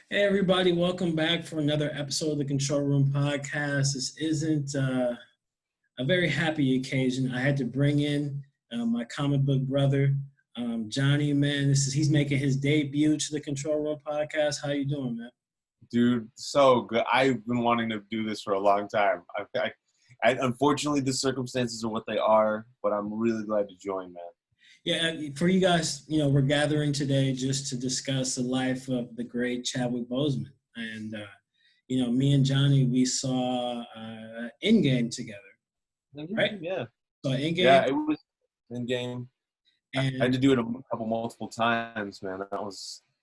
Hey, everybody, welcome back for another episode of the Control Room Podcast. This isn't a very happy occasion. I had to bring in my comic book brother, Johnny, man. He's making his debut to the Control Room Podcast. How you doing, man? Dude, so good. I've been wanting to do this for a long time. Unfortunately, the circumstances are what they are, but I'm really glad to join, man. Yeah, for you guys, we're gathering today just to discuss the life of the great Chadwick Boseman. And, me and Johnny, we saw Endgame together, right? Yeah. So Endgame. Yeah, it was in game. I had to And do it a couple multiple times, man.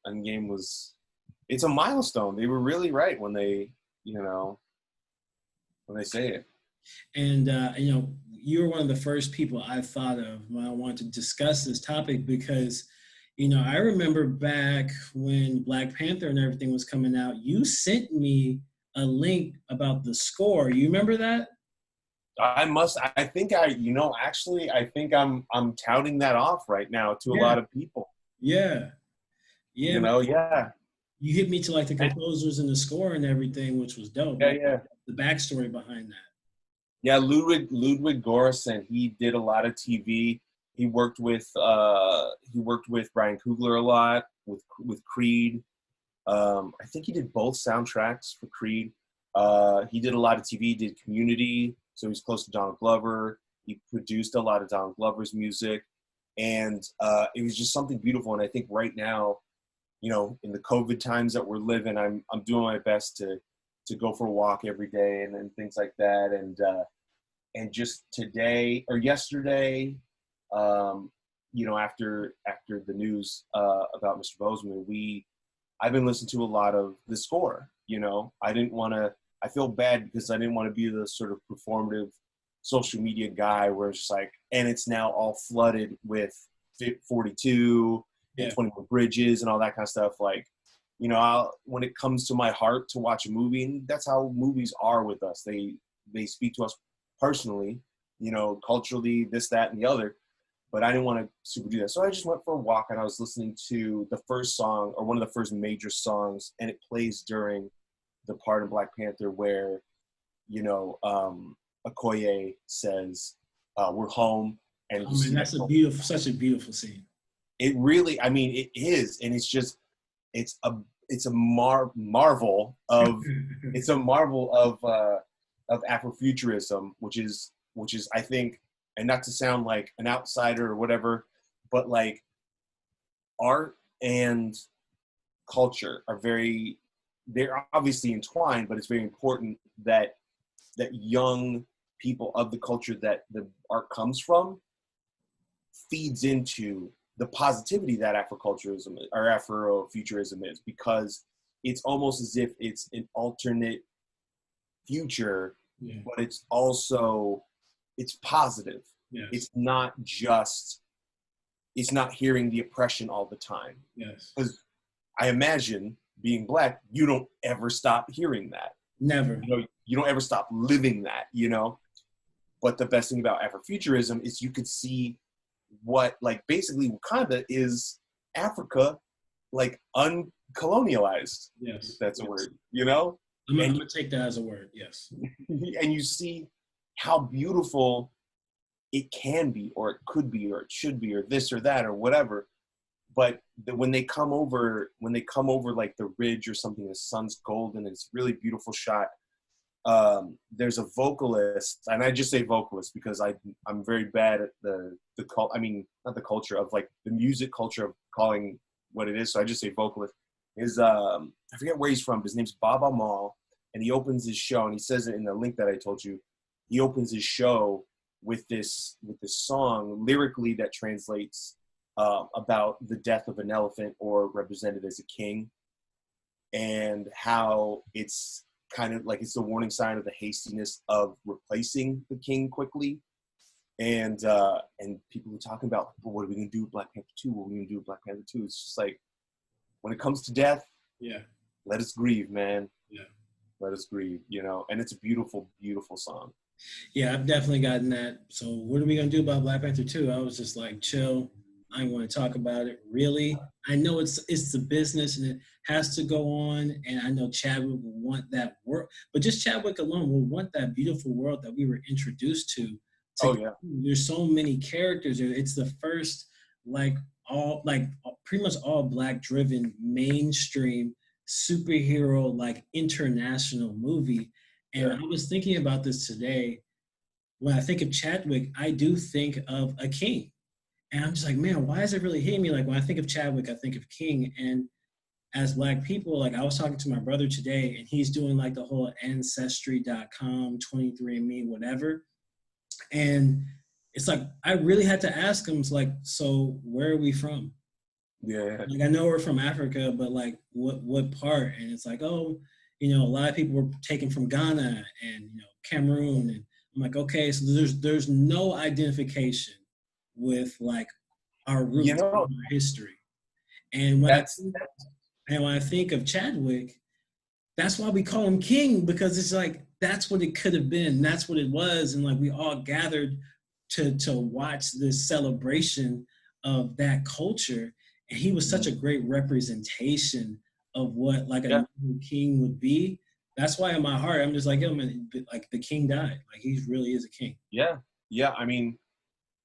Endgame was it's a milestone. They were really right when they say it. And you were one of the first people I thought of when I wanted to discuss this topic because, I remember back when Black Panther and everything was coming out, you sent me a link about the score. You remember that? I think I'm touting that off right now to a Yeah, lot of people. yeah, yeah. Yeah. You hit me to like the composers and the score and everything, which was dope. Yeah, Like yeah. the backstory behind that. Yeah, Ludwig Goris, and he did a lot of TV. He worked with Brian Coogler a lot with Creed. I think he did both soundtracks for Creed. He did a lot of TV. He did Community, so he's close to Donald Glover. He produced a lot of Donald Glover's music, and it was just something beautiful. And I think right now, in the COVID times that we're living, I'm doing my best to go for a walk every day and things like that. And just today or yesterday, after the news about Mr. Boseman, I've been listening to a lot of the score. I feel bad because I didn't want to be the sort of performative social media guy where it's just like, and it's now all flooded with 42 and Yeah. 21 Bridges and all that kind of stuff. Like, when it comes to my heart to watch a movie, and that's how movies are with us. They speak to us personally, culturally, this, that, and the other. But I didn't want to super do that. So I just went for a walk and I was listening to the first song or one of the first major songs, and it plays during the part in Black Panther where, Okoye says, we're home. And Oh man, that's such a beautiful scene. it really, I mean, it is. And it's a marvel of, it's a marvel of Afrofuturism, which is, I think, and not to sound like an outsider or whatever, but like art and culture they're obviously entwined, but it's very important that young people of the culture that the art comes from feeds into the positivity that Afroculturism or Afrofuturism is, because it's almost as if it's an alternate future, Yeah. but it's positive. Yes. It's not hearing the oppression all the time. Yes. Because I imagine being Black, you don't ever stop hearing that. Never. You don't ever stop living that, But the best thing about Afrofuturism is you could see what, like, basically Wakanda is Africa, like, uncolonialized. Yes. If that's a word, I'm gonna take that as a word. Yes. And you see how beautiful it can be, or it could be, or it should be, or this or that, or whatever. But when they come over like the ridge or something, the sun's golden, it's a really beautiful shot. There's a vocalist, and I just say vocalist because I'm very bad at not the culture of, like, the music culture of calling what it is. So I just say vocalist. I forget where he's from. His name's Baba Mal, and he opens his show, and he says it in the link that I told you. He opens his show with this song lyrically that translates about the death of an elephant, or represented as a king, and how it's kind of like it's a warning sign of the hastiness of replacing the king quickly. And people were talking about, well, what are we gonna do with Black Panther 2? What are we gonna do with Black Panther 2? It's just like, when it comes to death, Yeah. let us grieve, man. Yeah. Let us grieve, and it's a beautiful, beautiful song. Yeah, I've definitely gotten that. So what are we gonna do about Black Panther 2? I was just like, chill. I don't want to talk about it. Really, I know it's the business and it has to go on. And I know Chadwick will want that world, but just Chadwick alone will want that beautiful world that we were introduced to. Oh yeah. There's so many characters. It's the first like pretty much all black driven mainstream superhero like international movie. And Yeah. I was thinking about this today. When I think of Chadwick, I do think of a king. And I'm just like, man, why is it really hitting me? Like when I think of Chadwick, I think of King. And as black people, like I was talking to my brother today, and he's doing like the whole ancestry.com, 23andMe, whatever. And it's like I really had to ask him, it's like, so where are we from? Yeah. Like I know we're from Africa, but like what part? And it's like, oh, a lot of people were taken from Ghana and Cameroon. And I'm like, okay, so there's no identification with like our You roots, know, our history. And that's when I think of Chadwick, that's why we call him king, because it's like that's what it could have been, that's what it was. And like we all gathered to watch this celebration of that culture. And he was such a great representation of what like a yeah. new king would be. That's why in my heart I'm just like, yo man, like the king died, like he really is a king. Yeah. Yeah. I mean,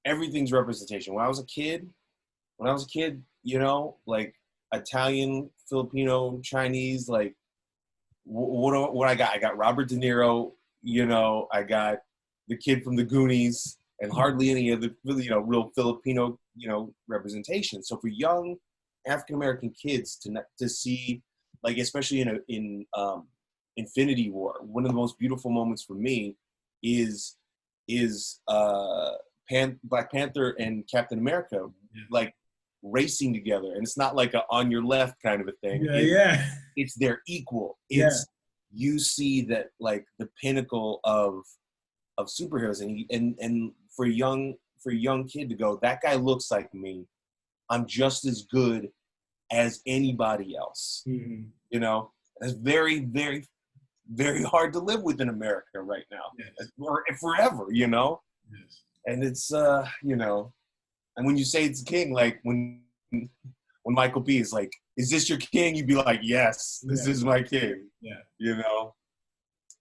everything's representation. When I was a kid, like Italian, Filipino, Chinese, like what I got? I got Robert De Niro, I got the kid from the Goonies, and hardly any of the really, real Filipino, representation. So for young African American kids to see, like especially in Infinity War, one of the most beautiful moments for me is Black Panther and Captain America, like racing together, and it's not like a on your left kind of a thing. It's their equal. It's you see that like the pinnacle of superheroes, and for a young kid to go, that guy looks like me. I'm just as good as anybody else. It's very, very, very hard to live with in America right now, or forever. And it's and when you say it's king, like when Michael B is like, is this your king? You'd be like, yes, this is my king.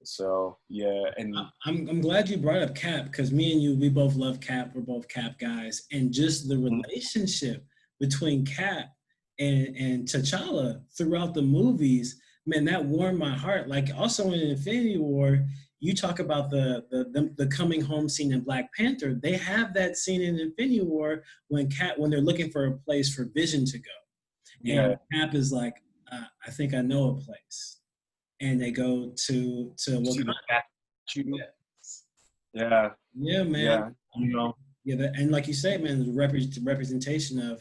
So yeah, and I'm glad you brought up Cap, because me and you, we both love Cap. We're both Cap guys, and just the relationship between Cap and T'Challa throughout the movies, man, that warmed my heart. Like also in Infinity War, you talk about the coming home scene in Black Panther. They have that scene in Infinity War when they're looking for a place for Vision to go, and Cap is like, I think I know a place. And they go to Wakanda. Yeah, man. And like you say, man, the representation of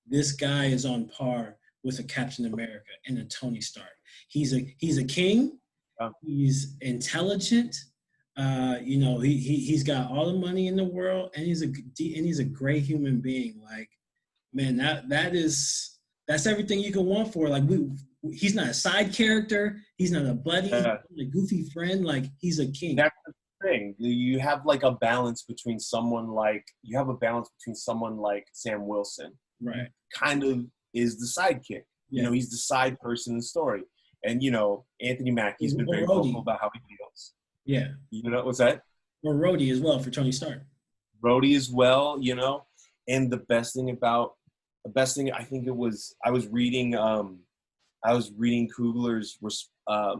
this guy is on par with a Captain America and a Tony Stark. He's a king. He's intelligent. He's got all the money in the world, and he's a great human being. Like, man, that's everything you can want for. Like he's not a side character. He's not a buddy. He's not a goofy friend. Like he's a king. That's the thing. You have like a balance between someone like Sam Wilson, right? Kind of is the sidekick. He's the side person in the story. And Anthony Mackie's been very vocal about how he feels. Yeah. What's that? Or Rhodey as well for Tony Stark. Rhodey as well. And the best thing I think it was I was reading Coogler's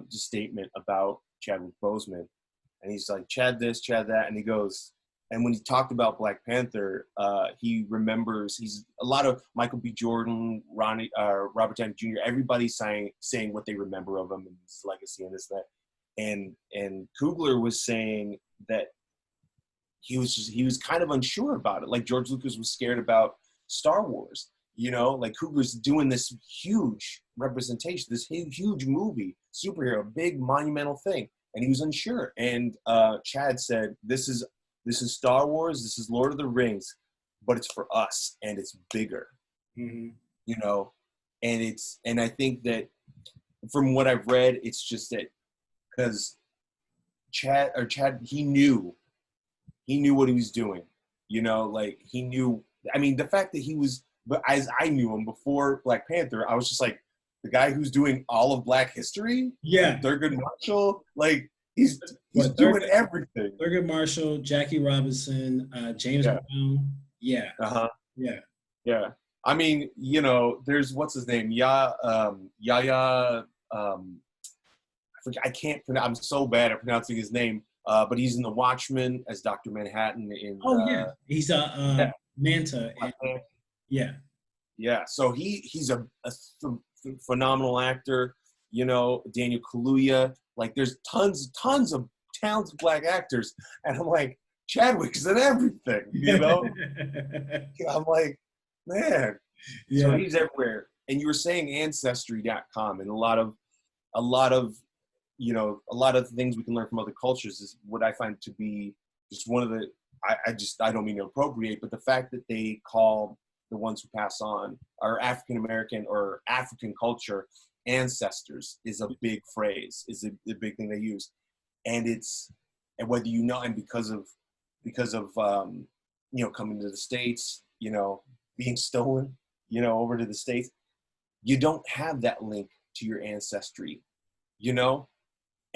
statement about Chadwick Boseman, and he's like, Chad this, Chad that, and he goes, and when he talked about Black Panther, he remembers he's a lot of Michael B. Jordan, Robert Downey Jr. Everybody saying what they remember of him and his legacy and this and that, and Coogler was saying that he was kind of unsure about it, like George Lucas was scared about Star Wars. Like Coogler's doing this huge representation, this huge movie, superhero, big monumental thing, and he was unsure. And Chad said, "This is Star Wars. This is Lord of the Rings, but it's for us, and it's bigger." And I think that from what I've read, it's just that because Chad, he knew what he was doing. Like he knew. I mean, the fact that he was but as I knew him before Black Panther, I was just like, the guy who's doing all of Black history, Yeah. Thurgood Marshall, like he's What, doing everything. Thurgood Marshall, Jackie Robinson, James Yeah. Brown. Yeah. Uh-huh. Yeah. Yeah. I mean, you know, there's what's his name? Yaya I can't pronounce, I'm so bad at pronouncing his name. But he's in The Watchmen as Dr. Manhattan in Oh yeah. He's yeah. Manta. Yeah. Yeah. So he's a phenomenal actor. You know, Daniel Kaluuya. Like there's tons of talented Black actors. And I'm like, Chadwick's in everything, you know? I'm like, man. Yeah. So he's everywhere. And you were saying ancestry.com, and a lot of you know, a lot of things we can learn from other cultures is what I find to be just one of the, I don't mean to appropriate, but the fact that they call the ones who pass on our African American or African culture ancestors is a big phrase, is a big thing they use. And and whether you know, and because of you know, coming to the States, you know, being stolen, you know, over to the States, you don't have that link to your ancestry, you know?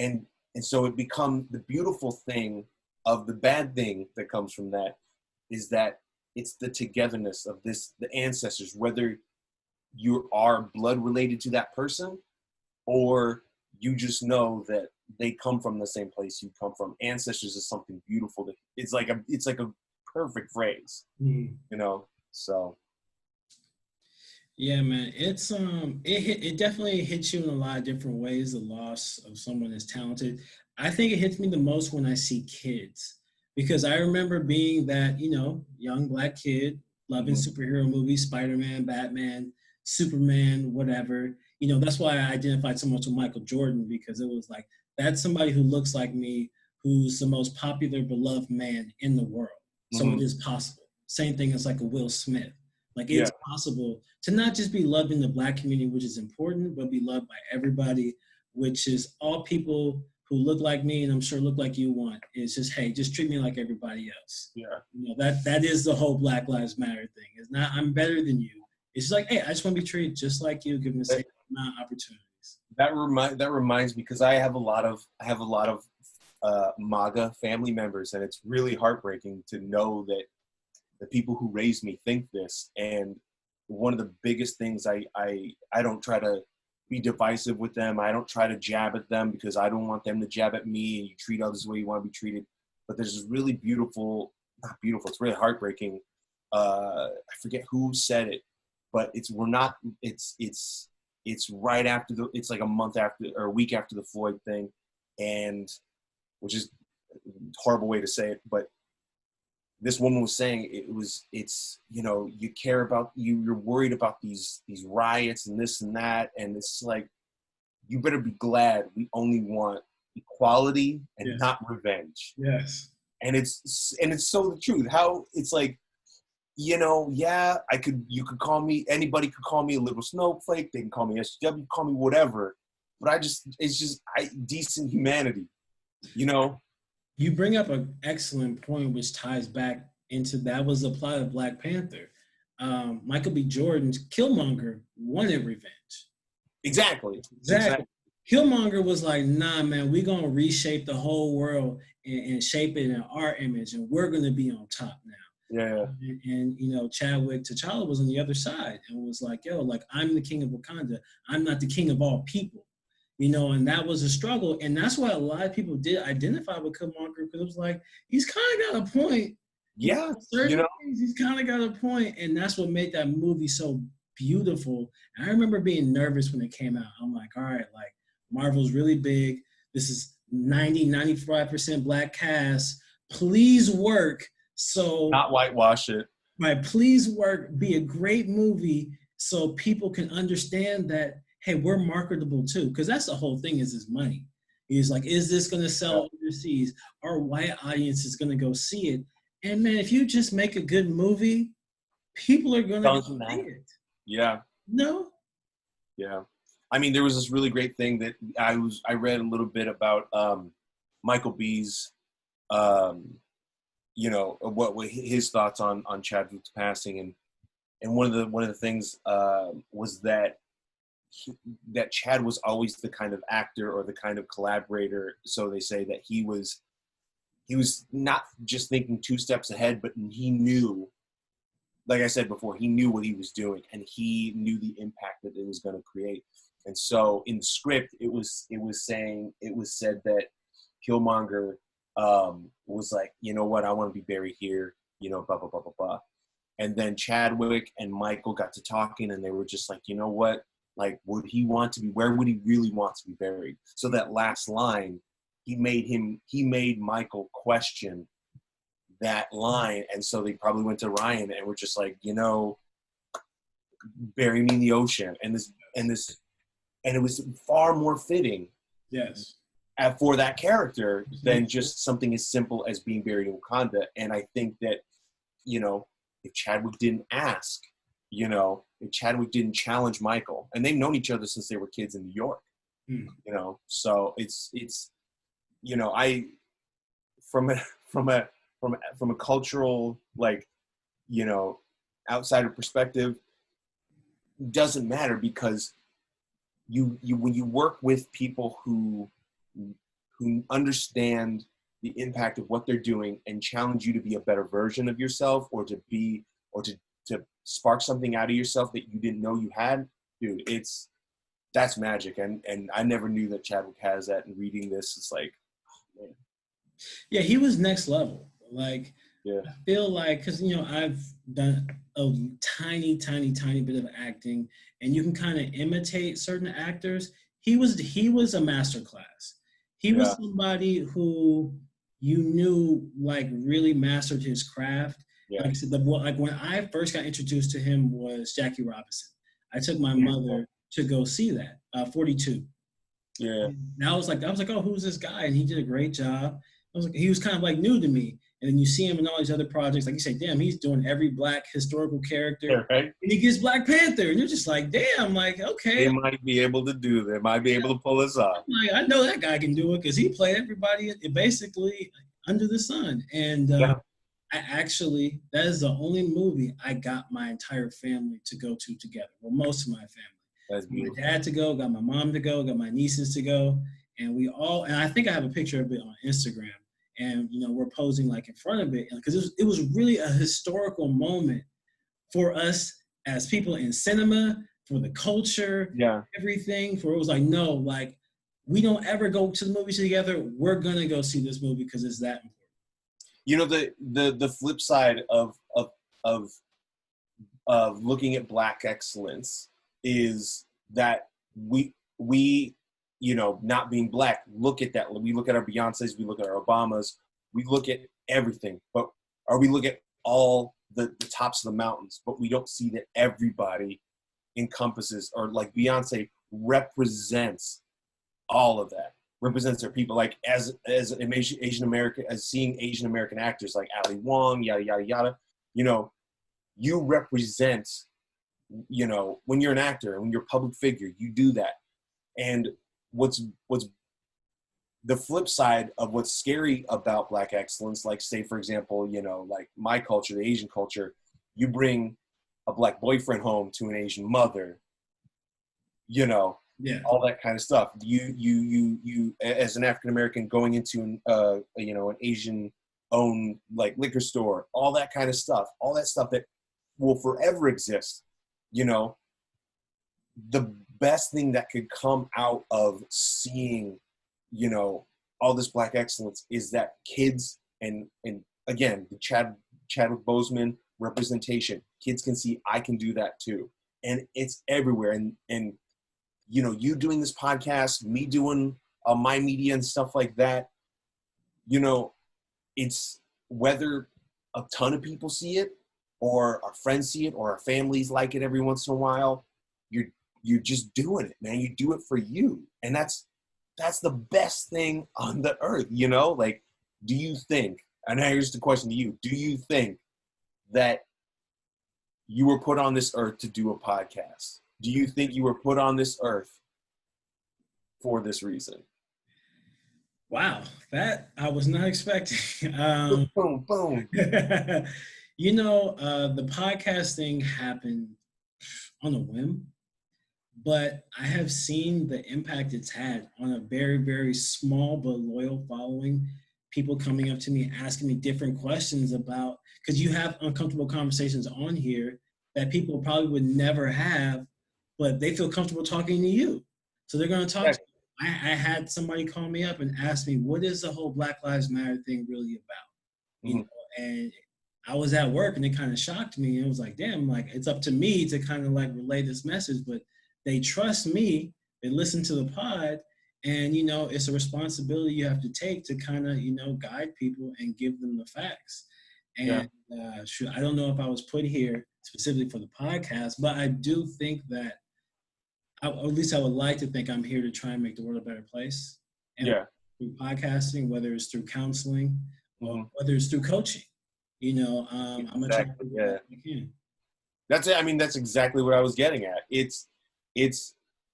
And so it becomes the beautiful thing of the bad thing that comes from that is that it's the togetherness of the ancestors, whether you are blood related to that person or you just know that they come from the same place you come from. Ancestors is something beautiful. It's like a perfect phrase, you know? So. Yeah, man, it's it definitely hits you in a lot of different ways. The loss of someone as talented. I think it hits me the most when I see kids, because I remember being that, you know, young Black kid loving superhero movies, Spider-Man, Batman, Superman, whatever. You know, that's why I identified so much with Michael Jordan, because it was like, that's somebody who looks like me, who's the most popular, beloved man in the world. So it is possible. Same thing as like a Will Smith. Like it's possible to not just be loved in the Black community, which is important, but be loved by everybody, which is all people who look like me and I'm sure look like you want. It's just, hey, just treat me like everybody else. Yeah. You know, that is the whole Black Lives Matter thing. It's not I'm better than you. It's just like, hey, I just want to be treated just like you, given the same amount of opportunities. That reminds me, because I have a lot of MAGA family members, and it's really heartbreaking to know that the people who raised me think this. And one of the biggest things, I don't try to be divisive with them. I don't try to jab at them because I don't want them to jab at me, and you treat others the way you want to be treated. But there's this really beautiful, not beautiful, it's really heartbreaking. I forget who said it, but it's right after it's like a month after or a week after the Floyd thing, and which is a horrible way to say it, but this woman was saying it's you know, you care about you're worried about these riots and this and that, and it's like, you better be glad we only want equality and not revenge. Yes. And it's so the truth. How it's like, you know, yeah, you could call me, anybody could call me a little snowflake, they can call me SW, call me whatever, but it's just decent humanity, you know. You bring up an excellent point, which ties back into that was the plot of Black Panther. Michael B. Jordan's Killmonger wanted revenge. Exactly. Killmonger was like, nah, man, we're going to reshape the whole world and shape it in our image, and we're going to be on top now. Yeah. And you know, Chadwick T'Challa was on the other side and was like, yo, like, I'm the king of Wakanda. I'm not the king of all people. You know, and that was a struggle. And that's why a lot of people did identify with Killmonger, because it was like, he's kind of got a point. Yeah. Certain things, he's kind of got a point. And that's what made that movie so beautiful. And I remember being nervous when it came out. I'm like, all right, like, Marvel's really big. This is 95% Black cast. Please work. So not whitewash it. Right. Please work. Be a great movie so people can understand that, hey, we're marketable too. Because that's the whole thing, is this money. He's like, is this going to sell overseas? Our white audience is going to go see it. And man, if you just make a good movie, people are going to see it. Yeah. No? Yeah. I mean, there was this really great thing that I read a little bit about Michael B's, you know, what his thoughts on Chadwick's passing. And and one of the things was that that Chad was always the kind of actor or the kind of collaborator. So they say that he was not just thinking 2 steps ahead, but he knew, like I said before, he knew what he was doing, and he knew the impact that it was going to create. And so in the script, it was said that Killmonger was like, you know what, I want to be buried here, you know, blah blah blah blah blah. And then Chadwick and Michael got to talking, and they were just like, you know what, like, where would he really want to be buried? So that last line, he made Michael question that line, and so they probably went to Ryan and were just like, you know, bury me in the ocean, and it was far more fitting, Yes, for that character than just something as simple as being buried in Wakanda. And I think that, you know, if Chadwick didn't ask, you know, if Chadwick didn't challenge Michael, and they've known each other since they were kids in New York, you know, so it's you know, I from a cultural, like, you know, outsider perspective, doesn't matter, because you when you work with people who understand the impact of what they're doing and challenge you to be a better version of yourself, or to spark something out of yourself that you didn't know you had, dude, that's magic. And I never knew that Chadwick has that. And reading this, it's like, oh, man. yeah, he was next level. Like, Yeah. I feel like, because, you know, I've done a tiny bit of acting, and you can kind of imitate certain actors. He was a master class. He was somebody who you knew, like, really mastered his craft. Yeah. Like I said, like when I first got introduced to him was Jackie Robinson. I took my mother to go see that, 42. Yeah. And I was like, oh, who's this guy? And he did a great job. I was like, he was kind of like new to me. And then you see him in all these other projects, like you say, damn, he's doing every Black historical character. Yeah, right. And he gets Black Panther, and you're just like, damn, like, okay. They might be able to pull this off. Like, I know that guy can do it, because he played everybody basically under the sun. And that is the only movie I got my entire family to go to together. Well, most of my family. That's beautiful. My dad to go, got my mom to go, got my nieces to go. And and I think I have a picture of it on Instagram. And, you know, we're posing like in front of it, because it was really a historical moment for us as people in cinema, for the culture, everything. For it was like, no, like, we don't ever go to the movies together. We're gonna go see this movie because it's that important. You know, the flip side of looking at Black excellence is that we you know, not being Black, look at that. We look at our Beyoncés, we look at our Obamas, we look at everything, or we look at all the tops of the mountains, but we don't see that everybody encompasses, or like Beyonce represents all of that, represents their people. Like as an Asian American, as seeing Asian American actors like Ali Wong, yada yada yada, you know, you represent, you know, when you're an actor and when you're a public figure, you do that. And what's the flip side of what's scary about Black excellence, like, say, for example, you know, like my culture, the Asian culture, you bring a Black boyfriend home to an Asian mother, you know, all that kind of stuff. You as an African American going into you know, an Asian owned like liquor store, all that kind of stuff, all that stuff that will forever exist, you know. The best thing that could come out of seeing, you know, all this Black excellence is that kids, and again, the Chadwick Boseman representation, kids can see, I can do that too. And it's everywhere. And you know, you doing this podcast, me doing my media and stuff like that, you know, it's whether a ton of people see it, or our friends see it, or our families like it every once in a while, you're just doing it, man. You do it for you. And that's the best thing on the earth, you know? Like, do you think, and here's the question to you, do you think that you were put on this earth to do a podcast? Do you think you were put on this earth for this reason? Wow, that I was not expecting. Boom, boom. The podcast thing happened on a whim, but I have seen the impact it's had on a very, very small but loyal following. People coming up to me, asking me different questions about, because you have uncomfortable conversations on here that people probably would never have, but they feel comfortable talking to you. So they're going to talk to you. I had somebody call me up and ask me, what is the whole Black Lives Matter thing really about? Mm-hmm. And I was at work and it kind of shocked me. And it was like, damn, like it's up to me to kind of like relay this message, but they trust me, they listen to the pod, and it's a responsibility you have to take to kind of guide people and give them the facts. And I don't know if I was put here specifically for the podcast, but I do think that at least I would like to think I'm here to try and make the world a better place. And through podcasting, whether it's through counseling or whether it's through coaching, I'm gonna try to do what I can. That's it. I mean, that's exactly what I was getting at. It's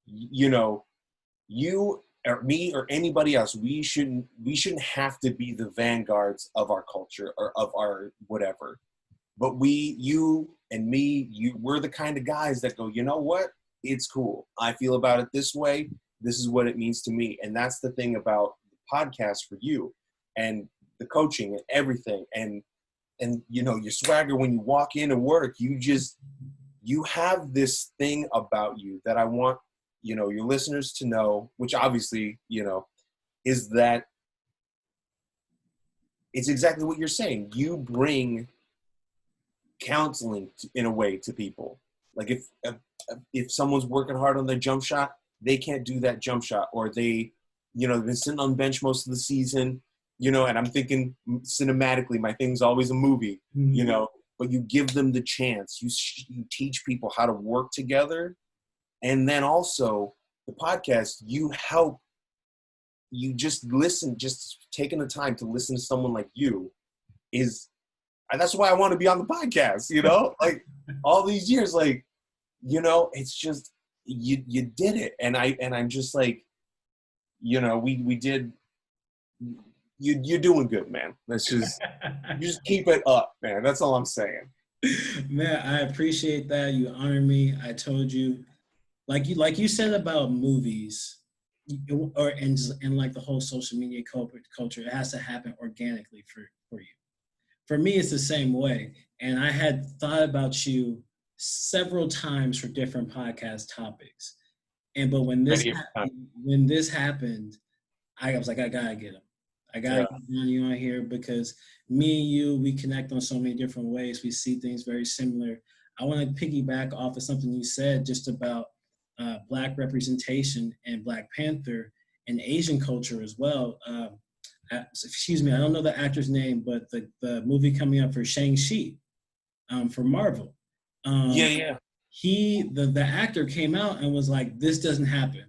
you or me or anybody else, we shouldn't have to be the vanguards of our culture or of our whatever. But you and me, we're the kind of guys that go, you know what? It's cool. I feel about it this way. This is what it means to me. And that's the thing about the podcast for you and the coaching and everything. And your swagger when you walk in and work, you have this thing about you that I want, your listeners to know, which obviously, is that it's exactly what you're saying. You bring counseling in a way to people. Like if someone's working hard on their jump shot, they can't do that jump shot, or they've been sitting on the bench most of the season, and I'm thinking cinematically, my thing's always a movie, but you give them the chance. You teach people how to work together. And then also the podcast, you just listen, just taking the time to listen to someone like you and that's why I want to be on the podcast, like all these years, like, it's just, you did it. And I'm just like, we did, you're doing good, man. Let's just, you just keep it up, man. That's all I'm saying. Man, I appreciate that. You honor me. I told you, like you said about movies, or and like the whole social media culture, it has to happen organically for you. For me, it's the same way. And I had thought about you several times for different podcast topics. But when this happened, I was like, I gotta get him. I gotta get you on here because me and you, we connect on so many different ways. We see things very similar. I want to piggyback off of something you said just about Black representation and Black Panther and Asian culture as well. Excuse me, I don't know the actor's name, but the movie coming up for Shang-Chi for Marvel. The actor came out and was like, this doesn't happen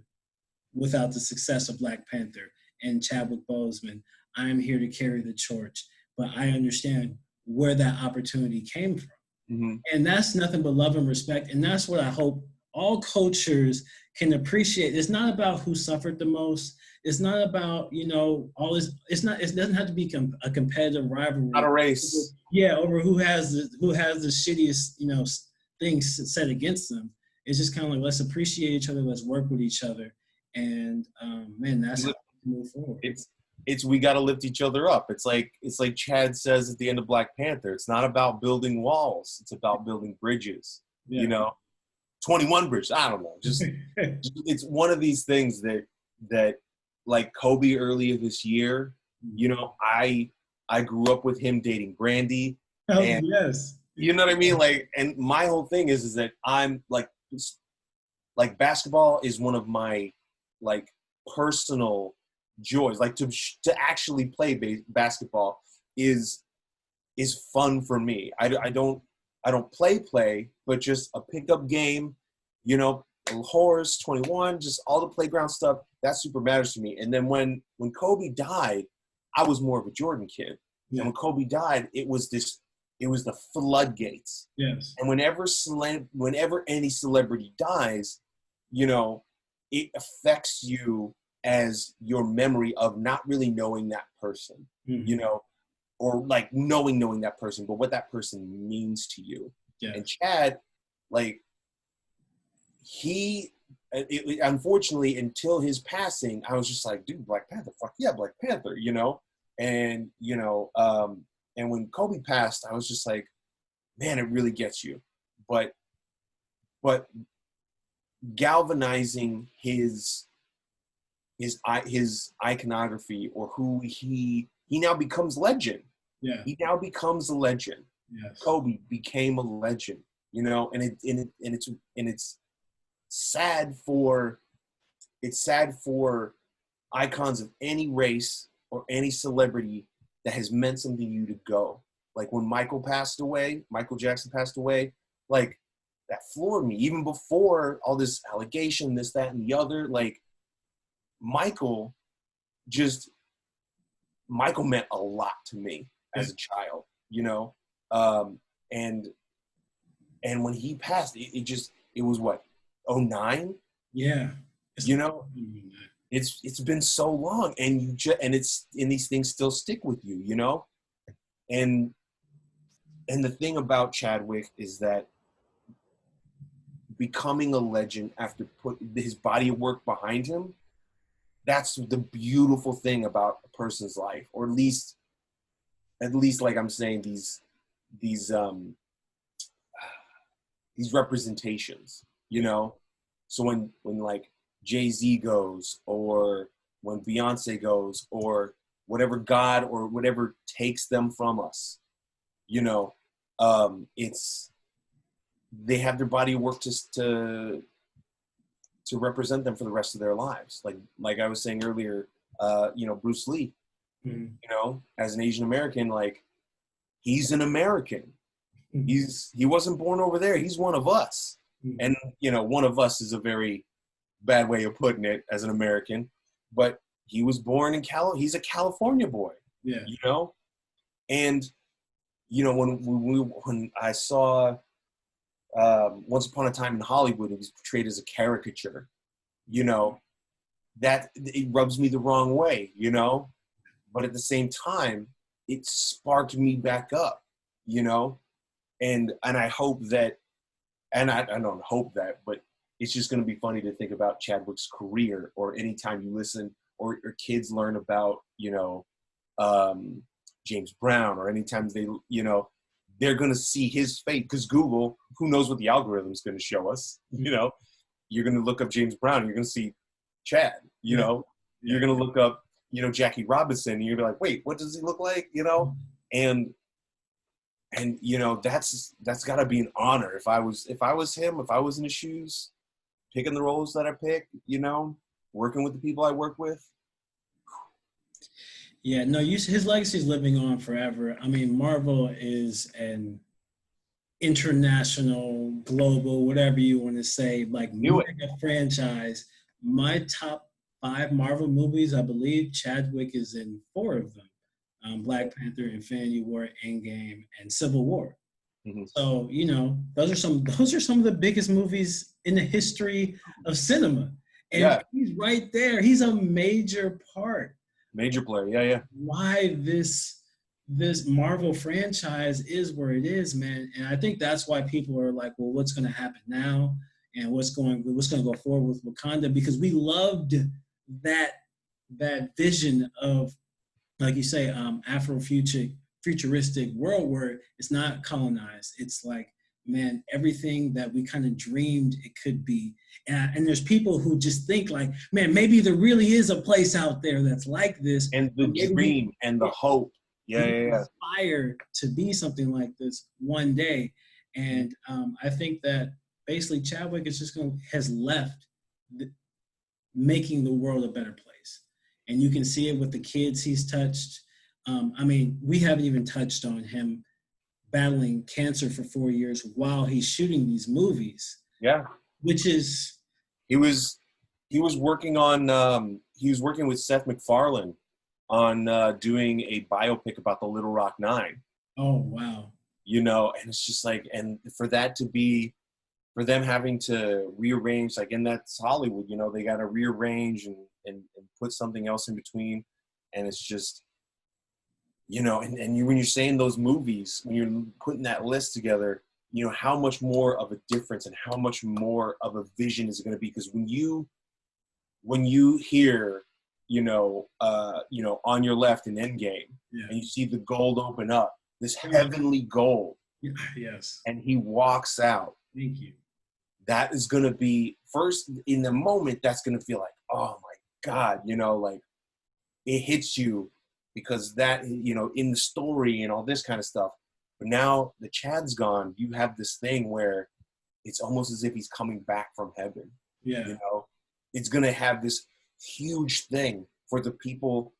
without the success of Black Panther and Chadwick Boseman. I am here to carry the torch, but I understand where that opportunity came from. Mm-hmm. And that's nothing but love and respect. And that's what I hope all cultures can appreciate. It's not about who suffered the most. It's not about, all this. It doesn't have to be a competitive rivalry. Not a race. Yeah, over who has the shittiest, things set against them. It's just kind of like, let's appreciate each other. Let's work with each other. And man, that's how we move forward. We got to lift each other up. It's like Chad says at the end of Black Panther. It's not about building walls. It's about building bridges. Yeah. 21 bridges. I don't know. Just it's one of these things that like Kobe earlier this year. I grew up with him dating Brandy. Oh, and, yes. You know what I mean? Like, and my whole thing is that I'm like basketball is one of my like personal joys. Like to actually play basketball is fun for me. I don't play, but just a pickup game, a horse, 21, just all the playground stuff, that super matters to me. And then when Kobe died, I was more of a Jordan kid. Yeah. And when Kobe died, it was the floodgates. Yes. And whenever any celebrity dies, it affects you as your memory of not really knowing that person. Mm-hmm. or like knowing that person, but what that person means to you. Yeah. And Chad, like, unfortunately, until his passing, I was just like, dude, Black Panther, fuck yeah, Black Panther, you know? And, you know, and when Kobe passed, I was just like, man, it really gets you. But galvanizing his iconography, or who he now becomes legend. Yeah. He now becomes a legend. Yes. Kobe became a legend, you know, and it's sad for icons of any race or any celebrity that has meant something to you to go. Like when Michael Jackson passed away, like that floored me. Even before all this allegation, this, that, and the other, like Michael meant a lot to me as a child, you know? And when he passed, it was what, 09? Yeah. You know, it's been so long, and these things still stick with you, you know? And the thing about Chadwick is that becoming a legend after put his body of work behind him, that's the beautiful thing about a person's life, or at least like I'm saying, these representations, you know? So when like Jay-Z goes, or when Beyonce goes, or whatever God or whatever takes them from us, you know, they have their body of work to represent them for the rest of their lives. Like I was saying earlier, you know, Bruce Lee, Mm-hmm. you know, as an Asian American, like, he's an American. Mm-hmm. He wasn't born over there. He's one of us. Mm-hmm. And, you know, one of us is a very bad way of putting it as an American, but he was born in he's a California boy, Yeah. you know? And, you know, when I saw Once Upon a Time in Hollywood, it was portrayed as a caricature, you know, that it rubs me the wrong way, you know? But at the same time, it sparked me back up, you know? And I hope that, and I don't hope that, but it's just going to be funny to think about Chadwick's career, or anytime you listen or kids learn about, you know, James Brown, or anytime they, you know, they're going to see his fate, because Google, who knows what the algorithm is going to show us, you know? You're going to look up James Brown, and you're going to see Chad, you know? Yeah. You're going to look up, you know, Jackie Robinson, and you're like, wait, what does he look like, you know? And you know, that's got to be an honor. If I was him, if I was in his shoes, picking the roles that I pick, you know, working with the people I work with. Yeah, no, his legacy is living on forever. I mean, Marvel is an international, global, whatever you want to say, like mega franchise. My top 5 Marvel movies, I believe Chadwick is in 4 of them. Black Panther, Infinity War, Endgame, and Civil War. Mm-hmm. So, you know, those are some of the biggest movies in the history of cinema. And he's right there. He's a major part. Major player, yeah. Why this Marvel franchise is where it is, man. And I think that's why people are like, well, what's going to happen now? And what's going to go forward with Wakanda? Because we loved that vision of, like you say, futuristic world where it's not colonized. It's like, man, everything that we kind of dreamed it could be. And there's people who just think like, man, maybe there really is a place out there that's like this. And the dream and the hope. Yeah. Aspire to be something like this one day. And I think that basically Chadwick has left making the world a better place. And you can see it with the kids he's touched. I mean, we haven't even touched on him battling cancer for 4 years while he's shooting these movies. Yeah. Which is... He was working on, he was working with Seth MacFarlane on doing a biopic about the Little Rock Nine. Oh, wow. You know, and it's just like, and for them having to rearrange, like, and that's Hollywood, you know, they got to rearrange and put something else in between. And it's just, you know, and you, when you're saying those movies, when you're putting that list together, you know, how much more of a difference and how much more of a vision is it going to be? Because when you hear, you know, on your left in Endgame, Yeah. and you see the gold open up, this heavenly gold, Yes. and he walks out, Thank you. that is going to be first in the moment. That's going to feel like, oh my God, you know, like it hits you because that, you know, in the story and all this kind of stuff. But now the Chad's gone, you have this thing where it's almost as if he's coming back from heaven. Yeah. You know, it's going to have this huge thing for the people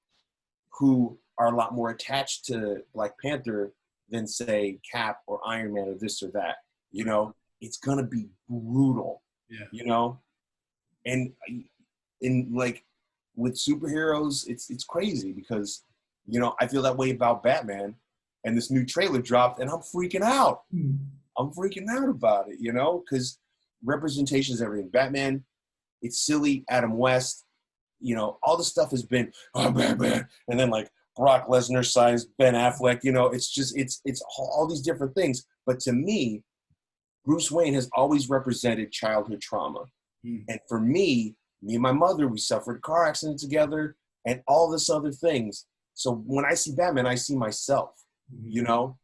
who are a lot more attached to Black Panther than, say, Cap or Iron Man or this or that. You know, it's going to be brutal, Yeah. you know? And in like with superheroes, it's crazy because, you know, I feel that way about Batman, and this new trailer dropped and I'm freaking out. I'm freaking out about it, you know, because representation is everything. Batman, it's silly. Adam West, you know, all the stuff has been, oh, Batman. And then like Brock Lesnar signs Ben Affleck, you know, it's just, it's all these different things. But to me, Bruce Wayne has always represented childhood trauma. And for me and my mother, we suffered a car accident together and all this other things. So when I see Batman, I see myself, you know,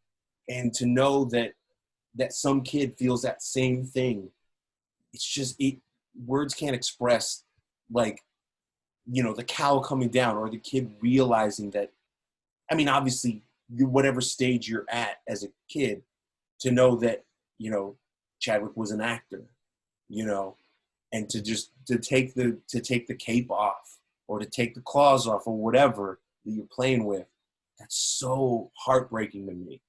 and to know that some kid feels that same thing, it's just, words can't express, like, you know, the cowl coming down or the kid realizing that, I mean, obviously, whatever stage you're at as a kid, to know that, you know, Chadwick was an actor, you know, and to take the cape off or to take the claws off or whatever that you're playing with, that's so heartbreaking to me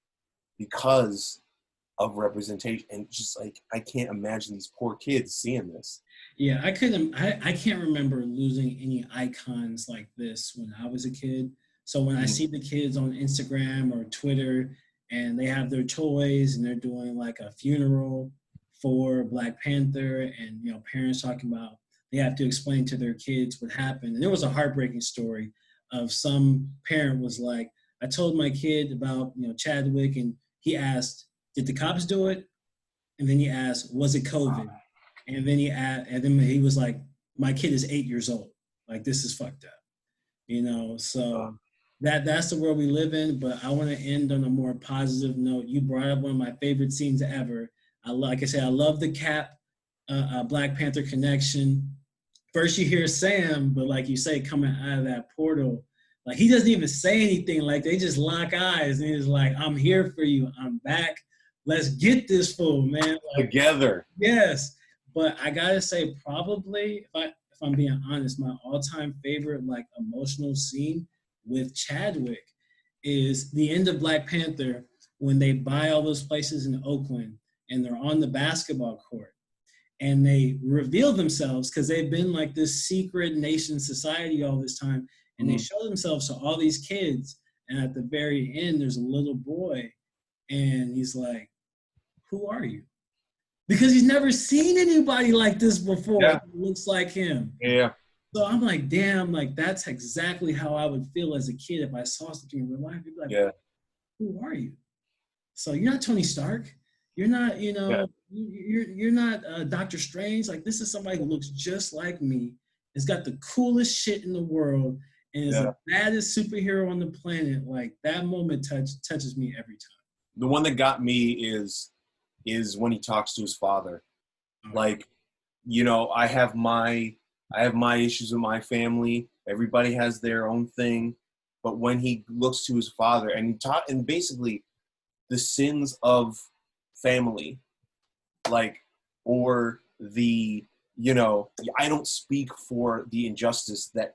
because of representation. And just like, I can't imagine these poor kids seeing this. Yeah, I can't remember losing any icons like this when I was a kid. So when I see the kids on Instagram or Twitter and they have their toys and they're doing like a funeral for Black Panther, and you know, parents talking about they have to explain to their kids what happened. And there was a heartbreaking story of some parent was like, I told my kid about, you know, Chadwick, and he asked, did the cops do it? And then he asked, was it COVID? And then he was like, my kid is 8 years old. Like, this is fucked up, you know? So that's the world we live in. But I want to end on a more positive note. You brought up one of my favorite scenes ever. Like I said, I love the Cap Black Panther connection. First you hear Sam, but like you say, coming out of that portal, like he doesn't even say anything. Like they just lock eyes, and he's like, I'm here for you. I'm back. Let's get this fool, man. Like, Together. yes. But I gotta say, probably, if I'm being honest, my all-time favorite like emotional scene with Chadwick is the end of Black Panther when they buy all those places in Oakland and they're on the basketball court and they reveal themselves because they've been like this secret nation society all this time, and they show themselves to all these kids. And at the very end, there's a little boy, and he's like, "Who are you?" Because he's never seen anybody like this before. Yeah. That looks like him. Yeah. So I'm like, damn, like that's exactly how I would feel as a kid if I saw something in real life. I'd be like, Yeah. who are you? So you're not Tony Stark. You're not, you know, you're not Doctor Strange. Like this is somebody who looks just like me. Has got the coolest shit in the world and is the baddest superhero on the planet. Like that moment touches me every time. The one that got me is when he talks to his father. Like, you know, I have my issues with my family. Everybody has their own thing. But when he looks to his father and he taught, and basically the sins of family, like, or the, you know, I don't speak for the injustice that,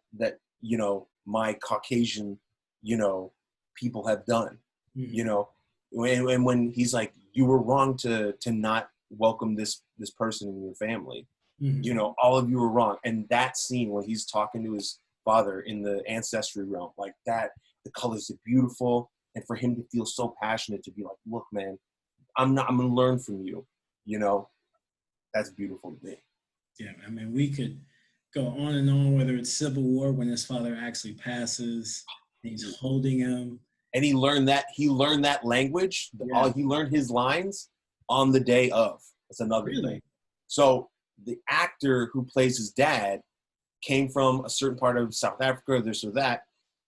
you know, my Caucasian, you know, people have done, you know, and when he's like, you were wrong to not welcome this person in your family, you know, all of you were wrong. And that scene when he's talking to his father in the ancestry realm, like that, the colors are beautiful. And for him to feel so passionate to be like, look, man, I'm gonna learn from you, you know, that's beautiful to me. Yeah, I mean, we could go on and on, whether it's Civil War when his father actually passes, and he's holding him, And he learned that language. Yeah. He learned his lines on the day of. That's another Really? thing. So the actor who plays his dad came from a certain part of South Africa, this or that.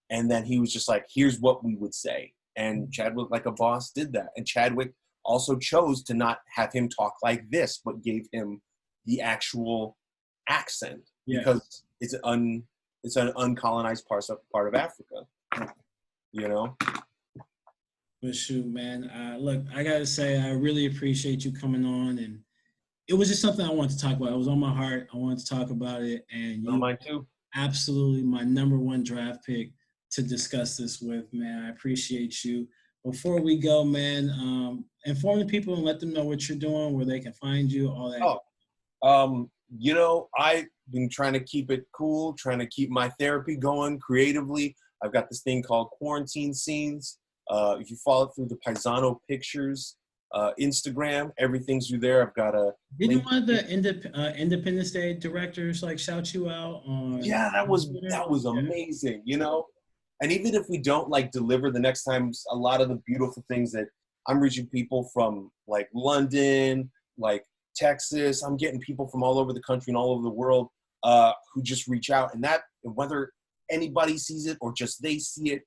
And then he was just like, here's what we would say. And Chadwick, like a boss, did that. And Chadwick also chose to not have him talk like this, but gave him the actual accent because it's an uncolonized part of Africa. You know? But shoot, man. Look, I gotta say, I really appreciate you coming on, and it was just something I wanted to talk about. It was on my heart. I wanted to talk about it, and you Mine too. absolutely my number one draft pick to discuss this with, man. I appreciate you. Before we go, man, inform the people and let them know what you're doing, where they can find you, all that. You know, I've been trying to keep it cool, trying to keep my therapy going creatively. I've got this thing called Quarantine Scenes. If you follow through the Paisano Pictures Instagram, everything's through there. I've got a Didn't one of the Independence Day directors like shout you out on? Yeah, that was amazing, you know? And even if we don't like deliver the next time, a lot of the beautiful things that I'm reaching people from like London, like Texas, I'm getting people from all over the country and all over the world who just reach out. And that, whether anybody sees it or just they see it,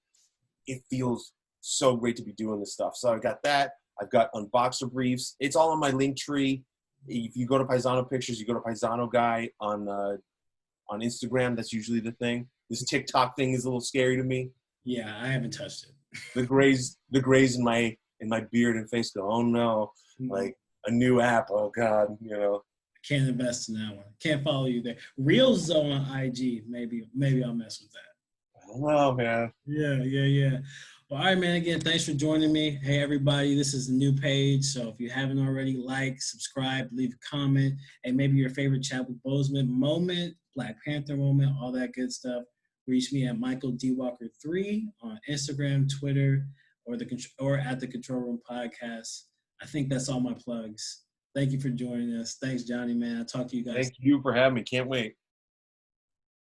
it feels so great to be doing this stuff. So I've got that. I've got unboxer briefs. It's all on my link tree. If you go to Paisano Pictures, you go to Paisano Guy on Instagram. That's usually the thing. This TikTok thing is a little scary to me. Yeah, I haven't touched it. The grays in my beard and face go, oh no, like a new app. Oh God, you know. Can't invest in that one. Can't follow you there. Reels though on IG, maybe I'll mess with that. I don't know, man. Yeah. Well, all right, man. Again, thanks for joining me. Hey, everybody, this is the new page. So if you haven't already, like, subscribe, leave a comment, and maybe your favorite Chadwick Boseman moment, Black Panther moment, all that good stuff. Reach me at Michael D. Walker 3 on Instagram, Twitter, or at the Control Room Podcast. I think that's all my plugs. Thank you for joining us. Thanks, Johnny, man. I'll talk to you guys. Thank you for having me. Can't wait.